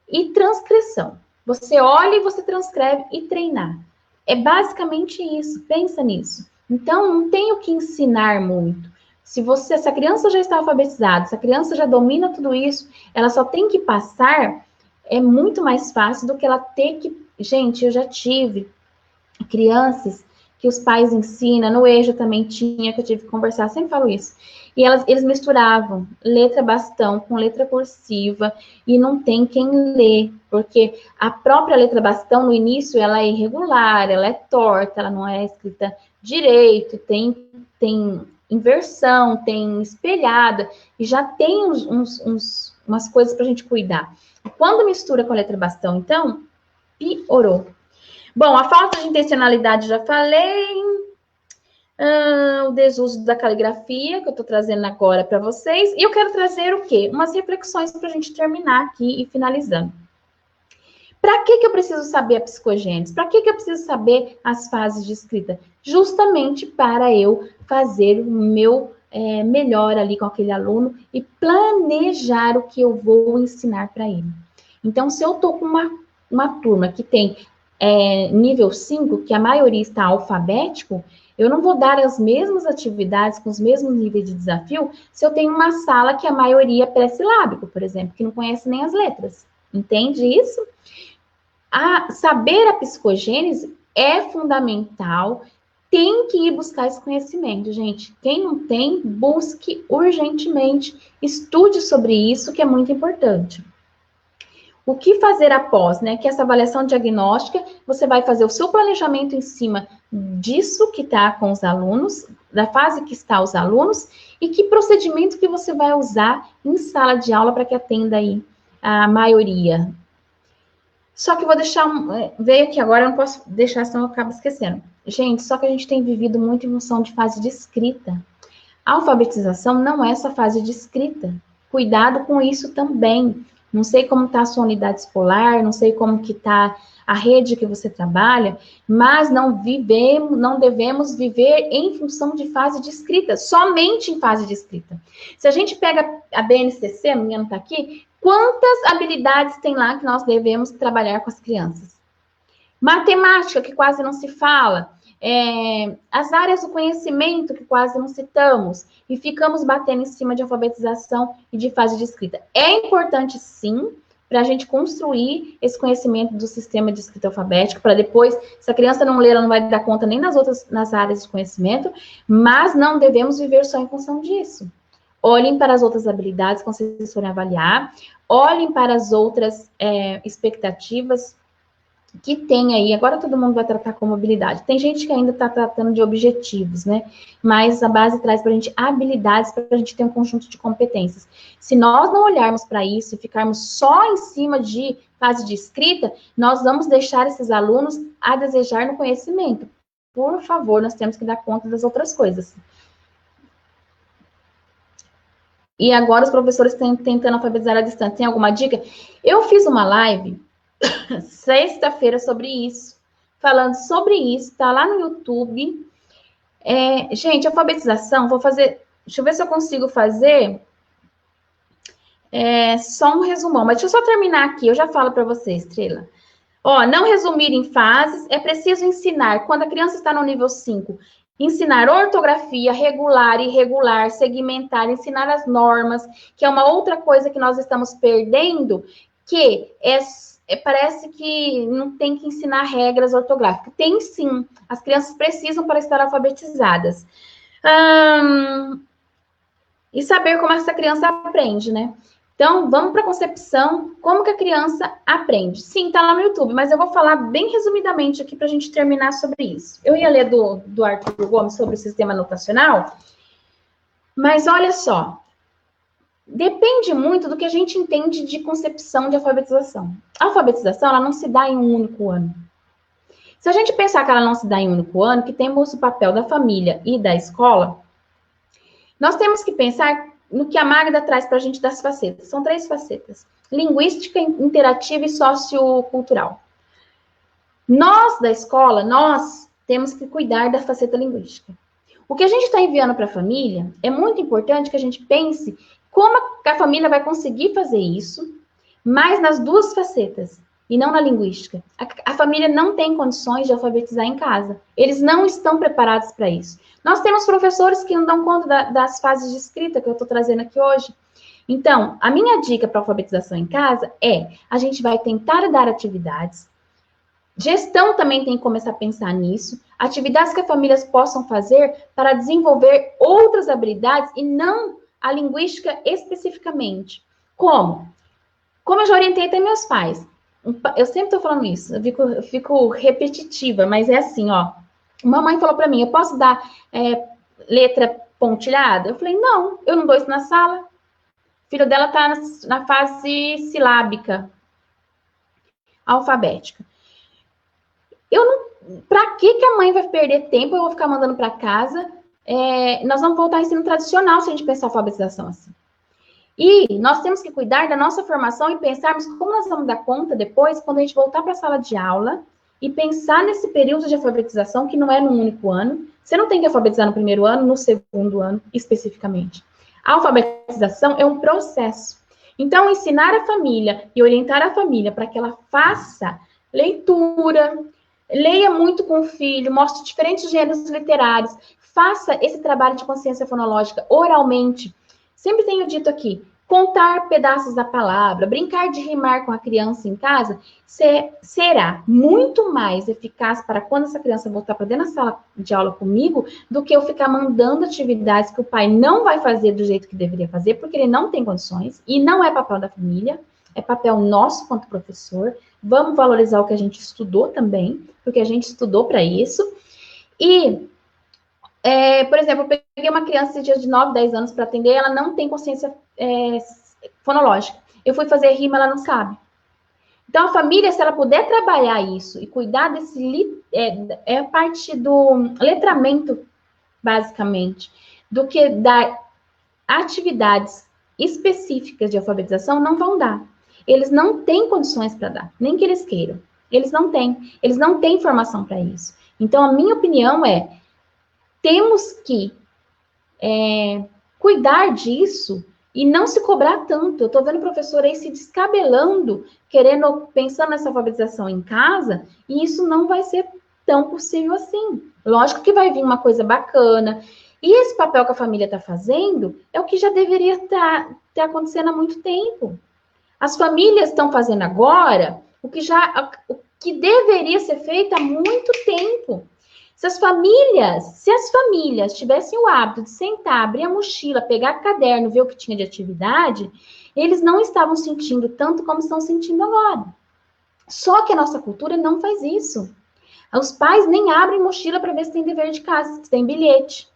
e transcrição. Você olha e você transcreve e treinar. É basicamente isso, pensa nisso. Então, não tenho que ensinar muito. Se a criança já está alfabetizada, se a criança já domina tudo isso, ela só tem que passar, é muito mais fácil do que ela ter que... Gente, eu já tive crianças que os pais ensinam, no EJA também tinha, que eu tive que conversar, sempre falo isso. E eles misturavam letra bastão com letra cursiva, e não tem quem lê, porque a própria letra bastão, no início, ela é irregular, ela é torta, ela não é escrita direito, tem inversão, tem espelhada, e já tem umas coisas para a gente cuidar. Quando mistura com a letra bastão, então, piorou. Bom, a falta de intencionalidade já falei. O desuso da caligrafia, que eu estou trazendo agora para vocês. E eu quero trazer o quê? Umas reflexões para a gente terminar aqui e finalizando. Para que eu preciso saber a psicogênese? Para que eu preciso saber as fases de escrita? Justamente para eu fazer o meu melhor ali com aquele aluno e planejar o que eu vou ensinar para ele. Então, se eu estou com uma turma que tem nível 5, que a maioria está alfabético, eu não vou dar as mesmas atividades com os mesmos níveis de desafio se eu tenho uma sala que a maioria é pré-silábico, por exemplo, que não conhece nem as letras. Entende isso? Saber a psicogênese é fundamental, tem que ir buscar esse conhecimento, gente. Quem não tem, busque urgentemente, estude sobre isso, que é muito importante. O que fazer após, né? Que essa avaliação diagnóstica, você vai fazer o seu planejamento em cima disso que está com os alunos, da fase que está os alunos, e que procedimento que você vai usar em sala de aula para que atenda aí a maioria. Só que eu vou deixar, veio aqui agora, eu não posso deixar, senão eu acabo esquecendo. Gente, só que a gente tem vivido muito em função de fase de escrita. A alfabetização não é só fase de escrita. Cuidado com isso também. não sei como está a sua unidade escolar, não sei como que está a rede que você trabalha, mas não devemos viver em função de fase de escrita, somente em fase de escrita. Se a gente pega a BNCC, a minha não está aqui, quantas habilidades tem lá que nós devemos trabalhar com as crianças? Matemática, que quase não se fala, as áreas do conhecimento, que quase não citamos, e ficamos batendo em cima de alfabetização e de fase de escrita. É importante, sim, para a gente construir esse conhecimento do sistema de escrita alfabética, para depois, se a criança não ler, ela não vai dar conta nem nas áreas de conhecimento, mas não devemos viver só em função disso. Olhem para as outras habilidades quando vocês forem avaliar, olhem para as outras expectativas que tem aí, agora todo mundo vai tratar como habilidade. Tem gente que ainda está tratando de objetivos, né? Mas a base traz para a gente habilidades para a gente ter um conjunto de competências. Se nós não olharmos para isso e ficarmos só em cima de fase de escrita, nós vamos deixar esses alunos a desejar no conhecimento. Por favor, nós temos que dar conta das outras coisas. E agora os professores estão tentando alfabetizar à distância. Tem alguma dica? Eu fiz uma live sexta-feira sobre isso, falando sobre isso, tá lá no YouTube. Gente, alfabetização, vou fazer, deixa eu ver se eu consigo fazer só um resumão, mas deixa eu só terminar aqui, eu já falo para você, Estrela. Ó, não resumir em fases, é preciso ensinar, quando a criança está no nível 5, ensinar ortografia, regular, irregular, segmentar, ensinar as normas, que é uma outra coisa que nós estamos perdendo, que parece que não tem que ensinar regras ortográficas. Tem sim, as crianças precisam para estar alfabetizadas. E saber como essa criança aprende, né? Então, vamos para a concepção, como que a criança aprende. Sim, tá lá no YouTube, mas eu vou falar bem resumidamente aqui para a gente terminar sobre isso. Eu ia ler do Arthur Gomes sobre o sistema notacional, mas olha só, depende muito do que a gente entende de concepção de alfabetização. A alfabetização, ela não se dá em um único ano. Se a gente pensar que ela não se dá em um único ano, que temos o papel da família e da escola, nós temos que pensar no que a Magda traz para a gente das facetas. São 3 facetas: linguística, interativa e sociocultural. Nós, da escola, nós temos que cuidar da faceta linguística. O que a gente está enviando para a família, é muito importante que a gente pense como a família vai conseguir fazer isso, mas nas 2 facetas, e não na linguística. A família não tem condições de alfabetizar em casa. Eles não estão preparados para isso. Nós temos professores que não dão conta das fases de escrita que eu estou trazendo aqui hoje. Então, a minha dica para alfabetização em casa a gente vai tentar dar atividades. Gestão também tem que começar a pensar nisso. Atividades que as famílias possam fazer para desenvolver outras habilidades e não a linguística especificamente. Como? Como eu já orientei até meus pais. Eu sempre estou falando isso, eu fico repetitiva, mas é assim, ó. Uma mãe falou para mim, eu posso dar letra pontilhada? Eu falei, não, eu não dou isso na sala. O filho dela está na fase silábica, alfabética. Para que a mãe vai perder tempo? Eu vou ficar mandando para casa. Nós vamos voltar ao ensino tradicional se a gente pensar a alfabetização assim. E nós temos que cuidar da nossa formação e pensarmos como nós vamos dar conta depois, quando a gente voltar para a sala de aula, e pensar nesse período de alfabetização, que não é num único ano. Você não tem que alfabetizar no primeiro ano, no segundo ano, especificamente. A alfabetização é um processo. Então, ensinar a família e orientar a família para que ela faça leitura, leia muito com o filho, mostre diferentes gêneros literários, faça esse trabalho de consciência fonológica oralmente. Sempre tenho dito aqui, contar pedaços da palavra, brincar de rimar com a criança em casa, será muito mais eficaz para quando essa criança voltar para dentro da sala de aula comigo, do que eu ficar mandando atividades que o pai não vai fazer do jeito que deveria fazer, porque ele não tem condições, e não é papel da família, é papel nosso quanto professor. Vamos valorizar o que a gente estudou também, porque a gente estudou para isso. E por exemplo, eu peguei uma criança de 9, 10 anos para atender, ela não tem consciência fonológica. Eu fui fazer rima, ela não sabe. Então, a família, se ela puder trabalhar isso e cuidar desse... a parte do letramento, basicamente, do que dar atividades específicas de alfabetização, não vão dar. Eles não têm condições para dar, nem que eles queiram. Eles não têm formação para isso. Então, a minha opinião é, temos que cuidar disso e não se cobrar tanto. Eu estou vendo o professor aí se descabelando, pensando nessa alfabetização em casa, e isso não vai ser tão possível assim. Lógico que vai vir uma coisa bacana. E esse papel que a família está fazendo é o que já deveria estar acontecendo há muito tempo. As famílias estão fazendo agora o que deveria ser feito há muito tempo. Se as famílias tivessem o hábito de sentar, abrir a mochila, pegar caderno, ver o que tinha de atividade, eles não estavam sentindo tanto como estão sentindo agora. Só que a nossa cultura não faz isso. Os pais nem abrem mochila para ver se tem dever de casa, se tem bilhete.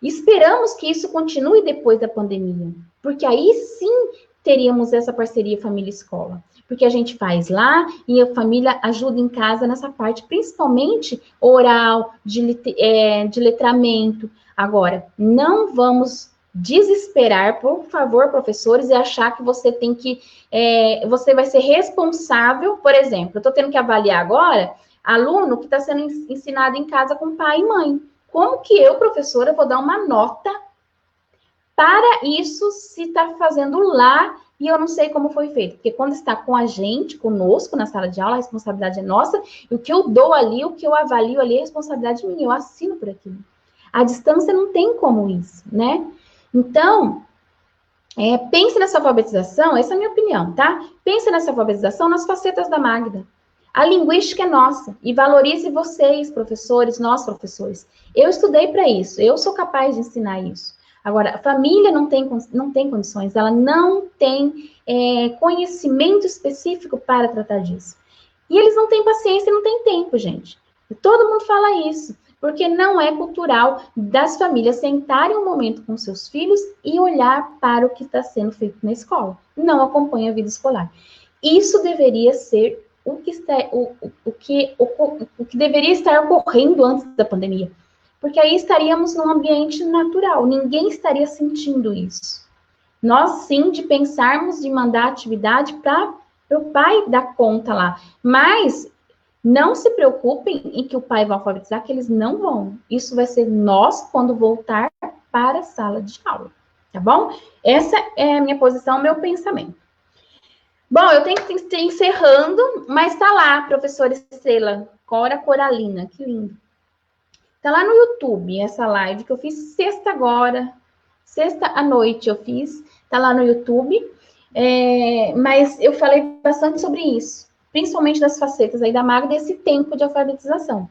Esperamos que isso continue depois da pandemia, porque aí sim teríamos essa parceria família-escola. Porque a gente faz lá e a família ajuda em casa nessa parte, principalmente oral, de letramento. Agora, não vamos desesperar, por favor, professores, e achar que você tem que... você vai ser responsável, por exemplo, eu estou tendo que avaliar agora aluno que está sendo ensinado em casa com pai e mãe. Como que eu, professora, vou dar uma nota para isso se está fazendo lá e eu não sei como foi feito? Porque quando está com a gente, conosco, na sala de aula, a responsabilidade é nossa, e o que eu dou ali, o que eu avalio ali, é responsabilidade minha, eu assino por aquilo. A distância não tem como isso, né? Então, pense nessa alfabetização, essa é a minha opinião, tá? Pense nessa alfabetização nas facetas da Magda. A linguística é nossa, e valorize vocês, professores, nós, professores. Eu estudei para isso, eu sou capaz de ensinar isso. Agora, a família não tem condições, ela não tem conhecimento específico para tratar disso. E eles não têm paciência e não têm tempo, gente. E todo mundo fala isso, porque não é cultural das famílias sentarem um momento com seus filhos e olhar para o que está sendo feito na escola. Não acompanha a vida escolar. Isso deveria ser o que deveria estar ocorrendo antes da pandemia. Porque aí estaríamos num ambiente natural, ninguém estaria sentindo isso. Nós, sim, de pensarmos de mandar atividade para o pai dar conta lá. Mas não se preocupem em que o pai vai alfabetizar, que eles não vão. Isso vai ser nós quando voltar para a sala de aula, tá bom? Essa é a minha posição, meu pensamento. Bom, eu tenho que ir encerrando, mas tá lá, professora Estrela, Cora Coralina, que lindo. Tá lá no YouTube, essa live que eu fiz sexta à noite eu fiz, tá lá no YouTube, mas eu falei bastante sobre isso, principalmente das facetas aí da Magda, desse tempo de alfabetização.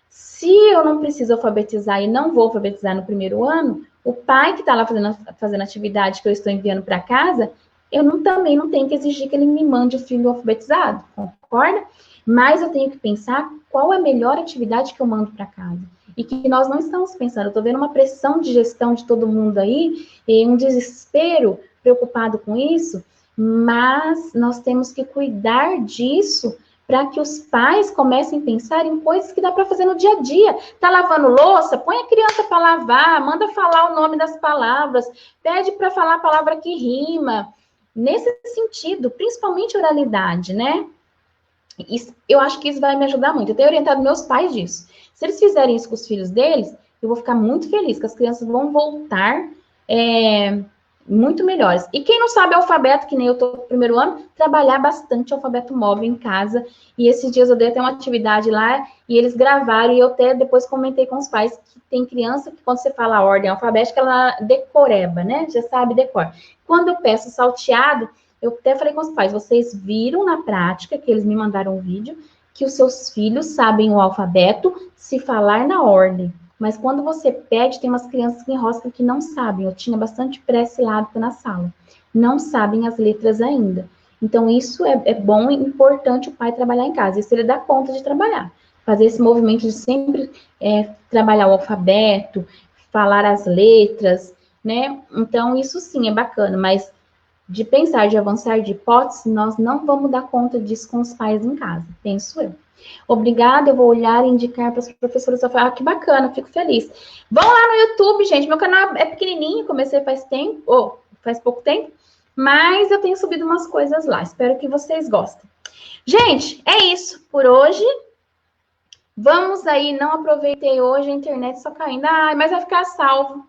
Se eu não preciso alfabetizar e não vou alfabetizar no primeiro ano, o pai que tá lá fazendo atividade que eu estou enviando para casa, eu também não tenho que exigir que ele me mande o filho alfabetizado, concorda? Mas eu tenho que pensar qual é a melhor atividade que eu mando para casa. E que nós não estamos pensando. Eu estou vendo uma pressão de gestão de todo mundo aí, e um desespero preocupado com isso, mas nós temos que cuidar disso para que os pais comecem a pensar em coisas que dá para fazer no dia a dia. Tá lavando louça? Põe a criança para lavar, manda falar o nome das palavras, pede para falar a palavra que rima. Nesse sentido, principalmente oralidade, né? Eu acho que isso vai me ajudar muito. Eu tenho orientado meus pais disso. Se eles fizerem isso com os filhos deles, eu vou ficar muito feliz, que as crianças vão voltar muito melhores. E quem não sabe alfabeto, que nem eu estou no primeiro ano, trabalhar bastante alfabeto móvel em casa. E esses dias eu dei até uma atividade lá, e eles gravaram, e eu até depois comentei com os pais que tem criança que quando você fala a ordem alfabética, ela decoreba, né? Já sabe decor. Quando eu peço salteado, eu até falei com os pais, vocês viram na prática, que eles me mandaram um vídeo, que os seus filhos sabem o alfabeto se falar na ordem. Mas quando você pede, tem umas crianças que enroscam que não sabem. Eu tinha bastante pré-silábico na sala. Não sabem as letras ainda. Então, isso é bom e importante o pai trabalhar em casa. Isso ele dá conta de trabalhar. Fazer esse movimento de sempre trabalhar o alfabeto, falar as letras, né? Então, isso sim é bacana, mas de pensar, de avançar de hipótese, nós não vamos dar conta disso com os pais em casa, penso eu. Obrigada, eu vou olhar e indicar para as professoras. Que bacana, fico feliz. Vão lá no YouTube, gente, meu canal é pequenininho, comecei faz pouco tempo, Mas eu tenho subido umas coisas lá. Espero que vocês gostem. Gente, é isso por hoje. Vamos aí, não aproveitei hoje, a internet só caindo. Ah, mas vai ficar salvo.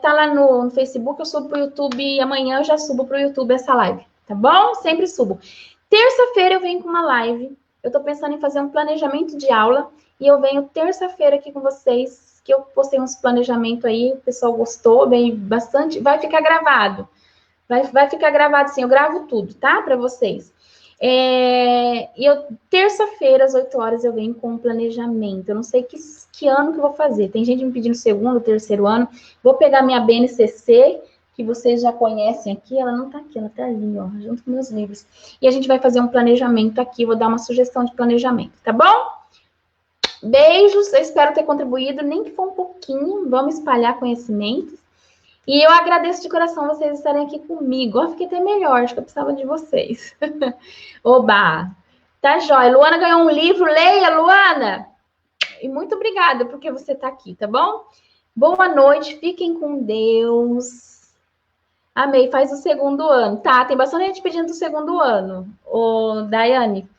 Tá lá no Facebook, eu subo pro YouTube e amanhã eu já subo pro YouTube essa live, tá bom? Sempre subo. Terça-feira eu venho com uma live. Eu tô pensando em fazer um planejamento de aula e eu venho terça-feira aqui com vocês, que eu postei uns planejamento aí, o pessoal gostou, veio bastante, vai ficar gravado. Vai ficar gravado sim, eu gravo tudo, tá? Para vocês. Terça-feira, às 8 horas, eu venho com um planejamento. Eu não sei que ano que eu vou fazer. Tem gente me pedindo segundo, terceiro ano. Vou pegar minha BNCC, que vocês já conhecem aqui. Ela não tá aqui, ela tá ali, ó, junto com meus livros. E a gente vai fazer um planejamento aqui. Vou dar uma sugestão de planejamento, tá bom? Beijos, eu espero ter contribuído, nem que for um pouquinho. Vamos espalhar conhecimentos. E eu agradeço de coração vocês estarem aqui comigo. Eu fiquei até melhor, acho que eu precisava de vocês. Oba! Tá jóia. Luana ganhou um livro. Leia, Luana! E muito obrigada porque você está aqui, tá bom? Boa noite, fiquem com Deus. Amei, faz o segundo ano. Tá, tem bastante gente pedindo o segundo ano. Ô, Daiane,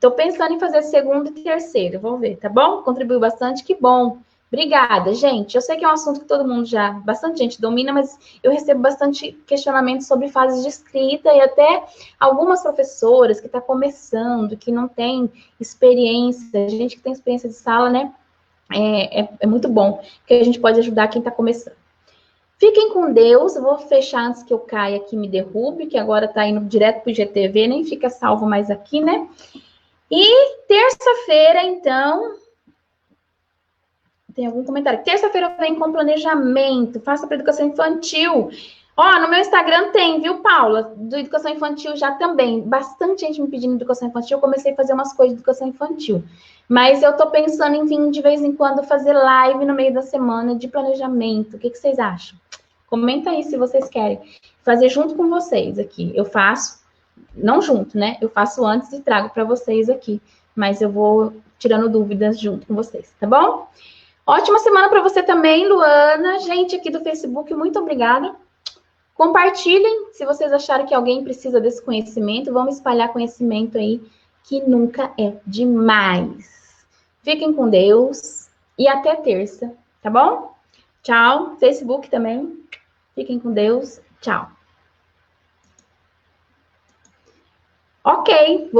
tô pensando em fazer segundo e terceiro. Vou ver, tá bom? Contribuiu bastante, que bom. Obrigada, gente. Eu sei que é um assunto que todo mundo já, bastante gente domina, mas eu recebo bastante questionamento sobre fases de escrita e até algumas professoras que estão começando, que não tem experiência, gente que tem experiência de sala, né? É muito bom, porque a gente pode ajudar quem está começando. Fiquem com Deus. Eu vou fechar antes que eu caia aqui e me derrube, que agora está indo direto para o IGTV, nem fica salvo mais aqui, né? E terça-feira, então, tem algum comentário? Terça-feira vem com planejamento, faça para educação infantil. Ó, no meu Instagram tem, viu, Paula? Do educação infantil já também. Bastante gente me pedindo educação infantil. Eu comecei a fazer umas coisas de educação infantil. Mas eu tô pensando em vir de vez em quando fazer live no meio da semana de planejamento. O que vocês acham? Comenta aí se vocês querem. Fazer junto com vocês aqui. Eu faço, não junto, né? Eu faço antes e trago para vocês aqui. Mas eu vou tirando dúvidas junto com vocês, tá bom? Ótima semana para você também, Luana. Gente aqui do Facebook, muito obrigada. Compartilhem se vocês acharem que alguém precisa desse conhecimento. Vamos espalhar conhecimento aí, que nunca é demais. Fiquem com Deus e até terça, tá bom? Tchau. Facebook também. Fiquem com Deus. Tchau. Ok.